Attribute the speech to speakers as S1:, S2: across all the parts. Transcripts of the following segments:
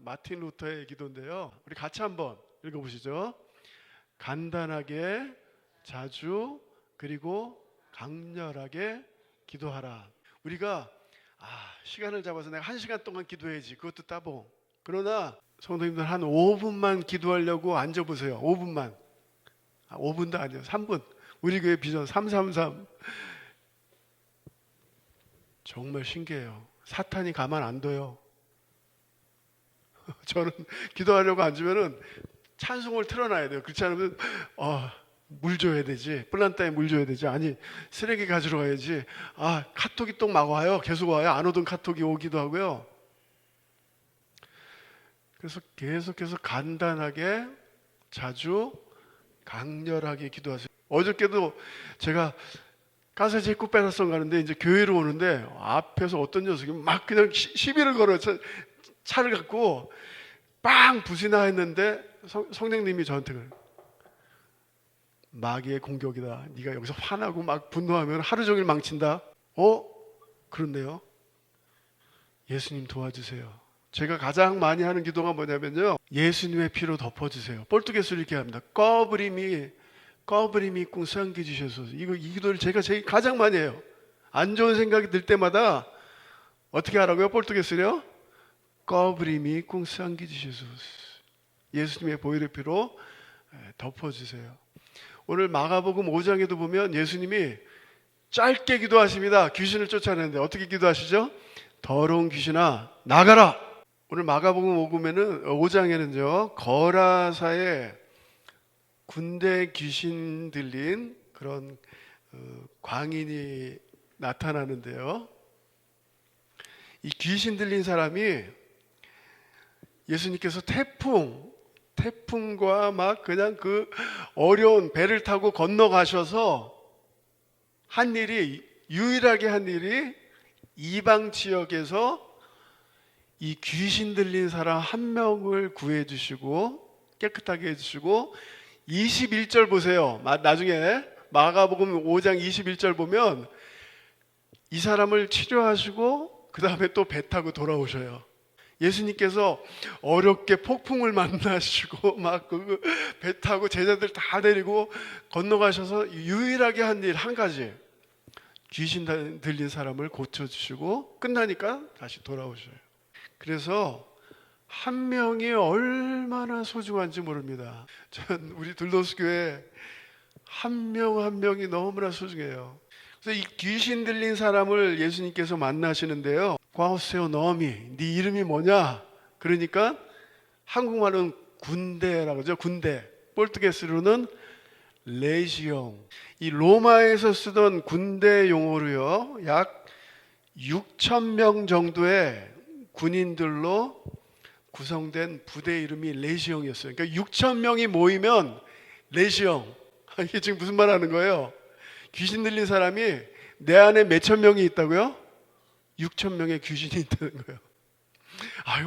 S1: 마틴 루터의 기도인데요. 우리 같이 한번 읽어보시죠. 간단하게, 자주, 그리고 강렬하게 기도하라. 우리가 시간을 잡아서 내가 1시간 동안 기도해야지, 그것도 따봉. 그러나 성도님들 한 5분만 기도하려고 앉아보세요. 5분만. 5분도 아니에요. 3분. 우리 교회 비전 333. 정말 신기해요. 사탄이 가만 안 둬요. 저는 기도하려고 앉으면은 찬송을 틀어놔야 돼요. 그렇지 않으면 물 줘야 되지, 플란타에 물 줘야 되지, 아니 쓰레기 가지러 가야지, 카톡이 또 막 와요. 계속 와요. 안 오던 카톡이 오기도 하고요. 그래서 계속해서 간단하게, 자주, 강렬하게 기도하세요. 어저께도 제가 가사지 입고 빼라송 가는데 이제 교회로 오는데 앞에서 어떤 녀석이 막 그냥 시비를 걸어요. 차를 갖고 빵 부시나 했는데 성령님이 저한테 그래요. 마귀의 공격이다. 네가 여기서 화나고 막 분노하면 하루 종일 망친다. 그런데요. 예수님 도와주세요. 제가 가장 많이 하는 기도가 뭐냐면요, 예수님의 피로 덮어주세요. 폴뚜게스로 이렇게 합니다. 꺼브림이 꿍 상기 주셔서. 이 기도를 제가 제일 가장 많이 해요. 안 좋은 생각이 들 때마다 어떻게 하라고요? 폴뚜게스요? 꺼브림이 꿍 상기 주셔서. 예수님의 보혈의 피로 덮어주세요. 오늘 마가복음 5장에도 보면 예수님이 짧게 기도하십니다. 귀신을 쫓아내는데 어떻게 기도하시죠? 더러운 귀신아 나가라. 오늘 마가복음 5장에는요 거라사에 군대 귀신 들린 그런 광인이 나타나는데요, 이 귀신 들린 사람이 예수님께서 태풍과 막 그냥 그 어려운 배를 타고 건너가셔서 유일하게 한 일이 이방 지역에서 이 귀신 들린 사람 한 명을 구해 주시고 깨끗하게 해주시고, 21절 보세요. 나중에 마가복음 5장 21절 보면 이 사람을 치료하시고 그 다음에 또 배 타고 돌아오셔요. 예수님께서 어렵게 폭풍을 만나시고 막 그 배 타고 제자들 다 데리고 건너가셔서 유일하게 한 일 한 가지, 귀신 들린 사람을 고쳐주시고 끝나니까 다시 돌아오셔요. 그래서 한 명이 얼마나 소중한지 모릅니다. 전 우리 들로스 교회 한 명 한 명이 너무나 소중해요. 그래서 이 귀신 들린 사람을 예수님께서 만나시는데요, 과오세오 너미, 네 이름이 뭐냐? 그러니까 한국말은 군대라고 하죠. 군대. 폴뚜게스로는 레지옹. 이 로마에서 쓰던 군대 용어로요, 약 6,000명 정도의 군인들로 구성된 부대 이름이 레지옹이었어요. 그러니까 6,000명이 모이면 레지옹. 이게 지금 무슨 말 하는 거예요? 귀신 들린 사람이 내 안에 몇천 명이 있다고요? 6,000명의 귀신이 있다는 거예요.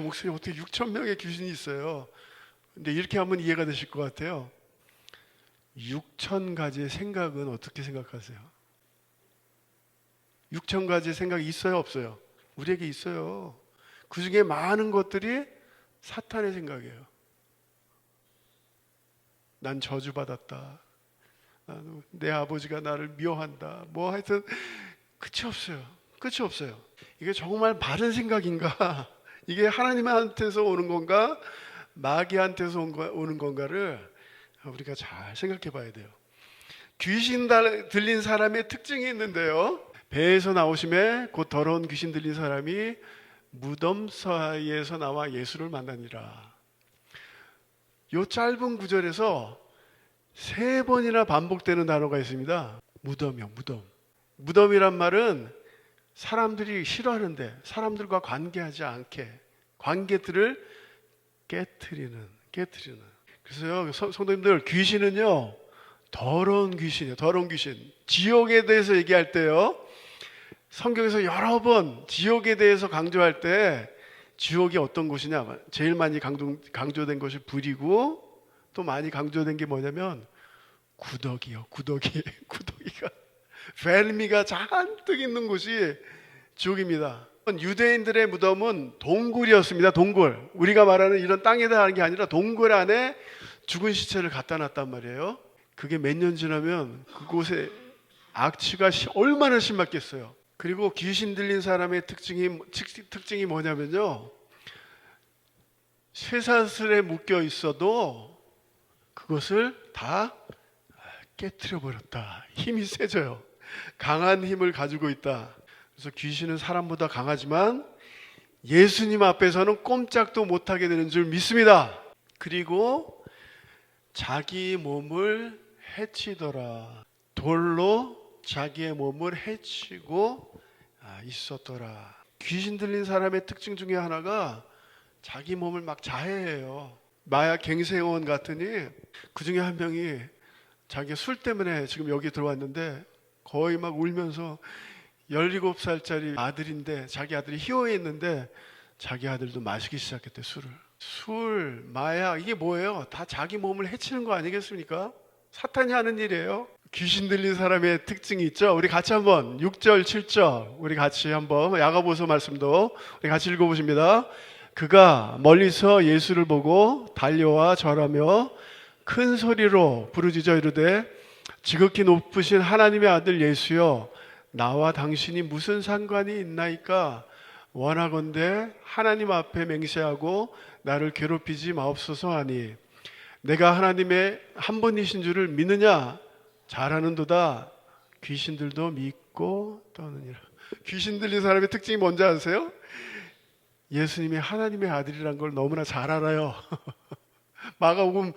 S1: 목사님 어떻게 6,000명의 귀신이 있어요? 근데 이렇게 하면 이해가 되실 것 같아요. 6,000가지의 생각은 어떻게 생각하세요? 6,000가지의 생각이 있어요, 없어요? 우리에게 있어요. 그 중에 많은 것들이 사탄의 생각이에요. 난 저주받았다. 내 아버지가 나를 미워한다. 뭐 하여튼 끝이 없어요. 이게 정말 바른 생각인가? 이게 하나님한테서 오는 건가? 마귀한테서 오는 건가를 우리가 잘 생각해 봐야 돼요. 귀신 들린 사람의 특징이 있는데요, 배에서 나오심에 곧 더러운 귀신 들린 사람이 무덤 사이에서 나와 예수를 만나니라. 이 짧은 구절에서 3번이나 반복되는 단어가 있습니다. 무덤이요, 무덤. 무덤이란 말은 사람들이 싫어하는데 사람들과 관계하지 않게 관계들을 깨트리는. 그래서요, 성도님들, 귀신은요 더러운 귀신이에요. 더러운 귀신. 지옥에 대해서 얘기할 때요, 성경에서 여러 번 지옥에 대해서 강조할 때 지옥이 어떤 곳이냐, 제일 많이 강조된 것이 불이고, 또 많이 강조된 게 뭐냐면 구더기요. 구더기가 벨미가 잔뜩 있는 곳이 지옥입니다. 유대인들의 무덤은 동굴이었습니다. 동굴. 우리가 말하는 이런 땅에다 하는 게 아니라 동굴 안에 죽은 시체를 갖다 놨단 말이에요. 그게 몇 년 지나면 그곳에 악취가 얼마나 심했겠어요. 그리고 귀신 들린 사람의 특징이 뭐냐면요, 쇠사슬에 묶여 있어도 그것을 다 깨트려 버렸다. 힘이 세져요. 강한 힘을 가지고 있다. 그래서 귀신은 사람보다 강하지만 예수님 앞에서는 꼼짝도 못하게 되는 줄 믿습니다. 그리고 자기 몸을 해치더라. 돌로 자기의 몸을 해치고 있었더라. 귀신 들린 사람의 특징 중에 하나가 자기 몸을 막 자해해요. 마약 갱생원 같으니 그 중에 한 명이 자기 술 때문에 지금 여기 들어왔는데 거의 막 울면서 17살짜리 아들인데 자기 아들이 희호에 있는데 자기 아들도 마시기 시작했대. 술, 마약, 이게 뭐예요? 다 자기 몸을 해치는 거 아니겠습니까? 사탄이 하는 일이에요. 귀신 들린 사람의 특징이 있죠. 우리 같이 한번 6절 7절 우리 같이 한번 야고보서 말씀도 우리 같이 읽어보십니다. 그가 멀리서 예수를 보고 달려와 절하며 큰 소리로 부르짖어 이르되 지극히 높으신 하나님의 아들 예수여, 나와 당신이 무슨 상관이 있나이까? 원하건대 하나님 앞에 맹세하고 나를 괴롭히지 마옵소서 하니 내가 하나님의 한 분이신 줄을 믿느냐? 잘하는도다. 귀신들도 믿고 떠느니라. 귀신 들린 사람의 특징이 뭔지 아세요? 예수님이 하나님의 아들이란 걸 너무나 잘 알아요. 마가복음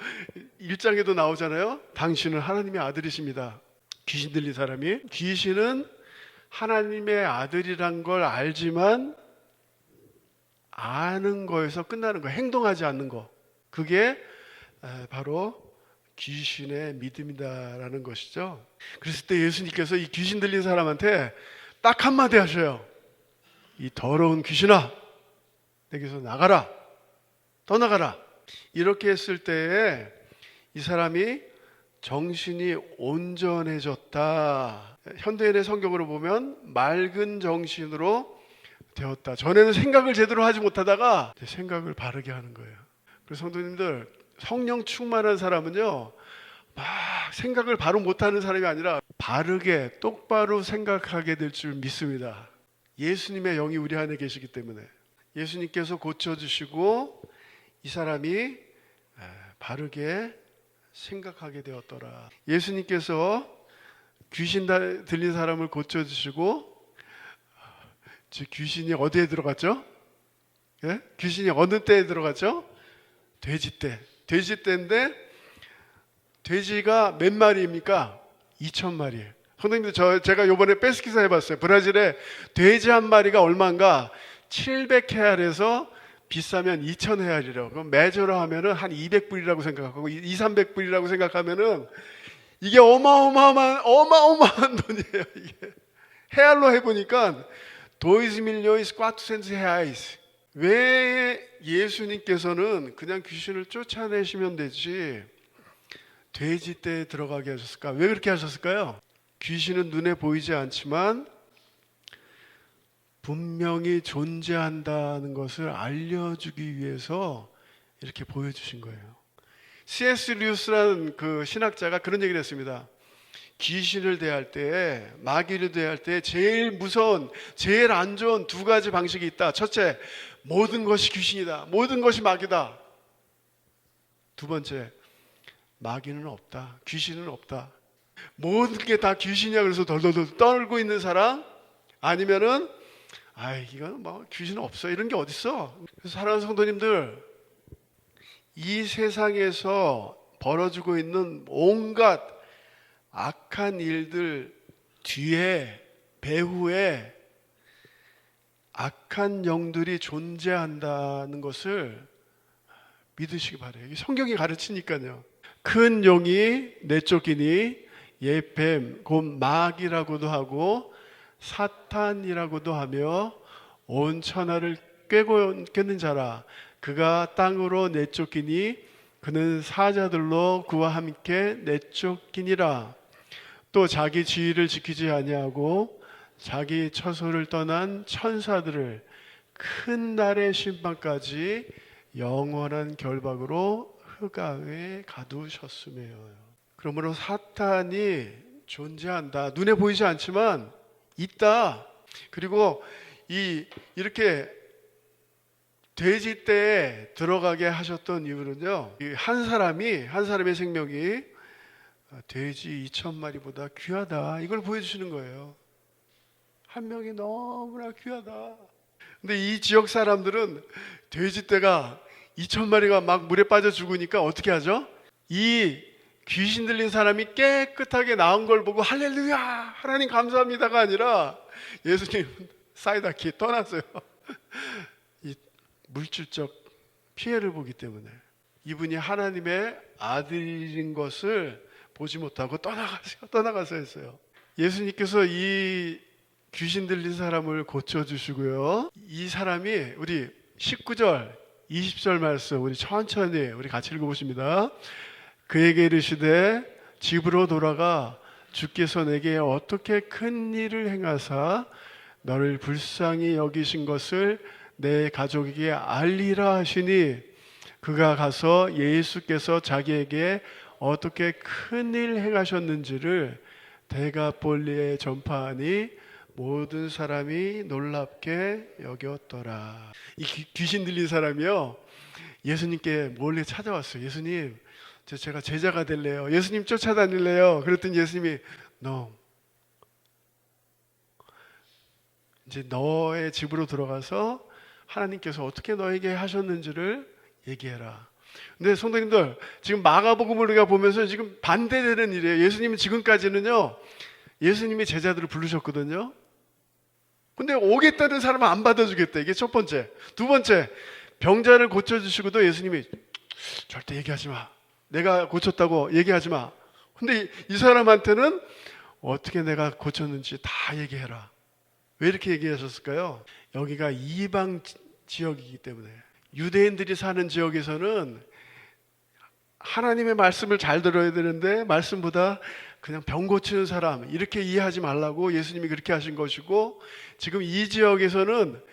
S1: 1장에도 나오잖아요. 당신은 하나님의 아들이십니다. 귀신 들린 사람이. 귀신은 하나님의 아들이란 걸 알지만 아는 거에서 끝나는 거, 행동하지 않는 거. 그게 바로 귀신의 믿음이다라는 것이죠. 그랬을 때 예수님께서 이 귀신 들린 사람한테 딱 한마디 하셔요. 이 더러운 귀신아, 내게서 나가라. 떠나가라. 이렇게 했을 때에 이 사람이 정신이 온전해졌다. 현대인의 성경으로 보면 맑은 정신으로 되었다. 전에는 생각을 제대로 하지 못하다가 생각을 바르게 하는 거예요. 그래서 성도님들, 성령 충만한 사람은요, 막 생각을 바로 못하는 사람이 아니라 바르게 똑바로 생각하게 될 줄 믿습니다. 예수님의 영이 우리 안에 계시기 때문에 예수님께서 고쳐주시고 이 사람이 바르게 생각하게 되었더라. 예수님께서 귀신 들린 사람을 고쳐주시고 귀신이 어디에 들어갔죠? 예? 귀신이 어느 때에 들어갔죠? 돼지 때. 돼지 때인데 돼지가 몇 마리입니까? 2,000마리. 선생님들, 제가 요번에 뺏기사 해봤어요. 브라질에 돼지 한 마리가 얼마인가? 700헤알에서 비싸면 2,000헤알이래요. 그럼 매저로 하면은 한 200불이라고 생각하고 200~300불이라고 생각하면은 이게 어마어마한 돈이에요. 이게 헤알로 해보니까 2.400.000 reais. 왜 예수님께서는 그냥 귀신을 쫓아내시면 되지 돼지 떼에 들어가게 하셨을까? 왜 그렇게 하셨을까요? 귀신은 눈에 보이지 않지만 분명히 존재한다는 것을 알려주기 위해서 이렇게 보여주신 거예요. C.S. 루이스라는 그 신학자가 그런 얘기를 했습니다. 귀신을 대할 때, 마귀를 대할 때 제일 무서운, 제일 안 좋은 두 가지 방식이 있다. 첫째, 모든 것이 귀신이다. 모든 것이 마귀다. 두 번째, 마귀는 없다. 귀신은 없다. 모든 게 다 귀신이야. 그래서 덜덜덜 떨고 있는 사람, 아니면은 이건 뭐 귀신은 없어. 이런 게 어딨어. 그래서 사랑하는 성도님들, 이 세상에서 벌어지고 있는 온갖 악한 일들 뒤에, 배후에 악한 영들이 존재한다는 것을 믿으시기 바래요. 성경이 가르치니까요. 큰 용이 내쫓기니 옛뱀 곧 마귀라고도 하고 사탄이라고도 하며 온 천하를 꿰는 자라. 그가 땅으로 내쫓기니 그는 사자들로 그와 함께 내쫓기니라. 또 자기 지위를 지키지 아니하고 자기 처소를 떠난 천사들을 큰 날의 심판까지 영원한 결박으로 흑암에 가두셨으며. 그러므로 사탄이 존재한다. 눈에 보이지 않지만 있다. 그리고 이렇게 돼지떼에 들어가게 하셨던 이유는요, 한 사람의 생명이 돼지 2,000마리보다 귀하다, 이걸 보여주시는 거예요. 한 명이 너무나 귀하다. 근데 이 지역 사람들은 돼지떼가 2,000마리가 막 물에 빠져 죽으니까 어떻게 하죠? 이 귀신 들린 사람이 깨끗하게 나은 걸 보고 할렐루야, 하나님 감사합니다가 아니라 예수님 사이다키 떠났어요. 이 물질적 피해를 보기 때문에 이분이 하나님의 아들인 것을 보지 못하고 떠나가서 했어요. 예수님께서 이 귀신 들린 사람을 고쳐주시고요, 이 사람이 우리 19절 20절 말씀 우리 천천히 우리 같이 읽어보십니다. 그에게 이르시되 집으로 돌아가 주께서 내게 어떻게 큰 일을 행하사 너를 불쌍히 여기신 것을 내 가족에게 알리라 하시니, 그가 가서 예수께서 자기에게 어떻게 큰 일 행하셨는지를 데가폴리에 전파하니 모든 사람이 놀랍게 여겼더라. 이 귀신 들린 사람이요, 예수님께 몰래 찾아왔어요. 예수님, 제가 제자가 될래요. 예수님 쫓아다닐래요. 그랬더니 예수님이 No, 이제 너의 집으로 들어가서 하나님께서 어떻게 너에게 하셨는지를 얘기해라. 근데 성도님들, 지금 마가복음을 우리가 보면서 지금 반대되는 일이에요. 예수님은 지금까지는요, 예수님이 제자들을 부르셨거든요. 근데 오겠다는 사람은 안 받아주겠다. 이게 첫 번째. 두 번째, 병자를 고쳐주시고도 예수님이 절대 얘기하지 마. 내가 고쳤다고 얘기하지 마. 근데 이 사람한테는 어떻게 내가 고쳤는지 다 얘기해라. 왜 이렇게 얘기하셨을까요? 여기가 이방 지역이기 때문에. 유대인들이 사는 지역에서는 하나님의 말씀을 잘 들어야 되는데 말씀보다 그냥 병 고치는 사람 이렇게 이해하지 말라고 예수님이 그렇게 하신 것이고, 지금 이 지역에서는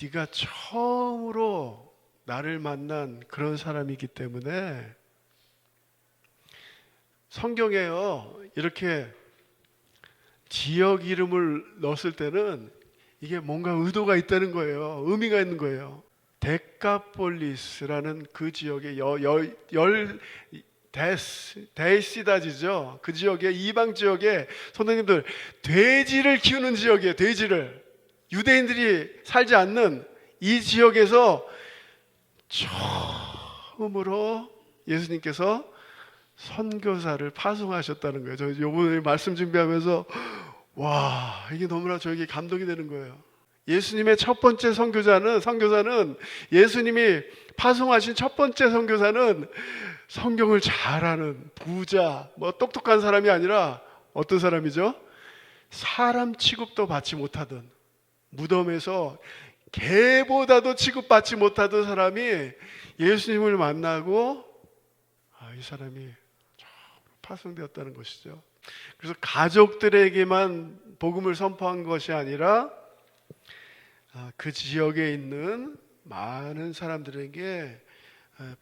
S1: 네가 처음으로 나를 만난 그런 사람이기 때문에, 성경에요 이렇게 지역 이름을 넣었을 때는 이게 뭔가 의도가 있다는 거예요. 의미가 있는 거예요. 데카폴리스라는 그 지역에 데시다지죠. 그 지역에, 이방 지역에, 선생님들, 돼지를 키우는 지역이에요. 돼지를. 유대인들이 살지 않는 이 지역에서 처음으로 예수님께서 선교사를 파송하셨다는 거예요. 저 요번에 말씀 준비하면서 와, 이게 너무나 저에게 감동이 되는 거예요. 예수님의 첫 번째 선교사는 예수님이 파송하신 첫 번째 선교사는 성경을 잘하는 부자, 똑똑한 사람이 아니라 어떤 사람이죠? 사람 취급도 받지 못하던, 무덤에서 개보다도 취급받지 못하던 사람이 예수님을 만나고 이 사람이 파송되었다는 것이죠. 그래서 가족들에게만 복음을 선포한 것이 아니라 그 지역에 있는 많은 사람들에게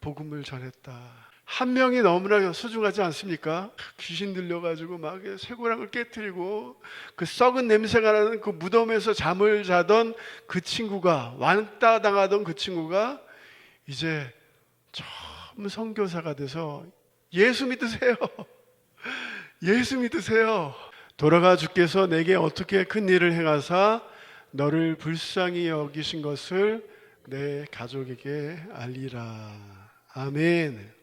S1: 복음을 전했다. 한 명이 너무나 소중하지 않습니까? 귀신 들려가지고 막 쇠고랑을 깨트리고 그 썩은 냄새가 나는 그 무덤에서 잠을 자던 그 친구가, 왕따 당하던 그 친구가 이제 처음 선교사가 돼서 예수 믿으세요. 예수 믿으세요. 돌아가 주께서 내게 어떻게 큰 일을 행하사 너를 불쌍히 여기신 것을 내 가족에게 알리라. 아멘.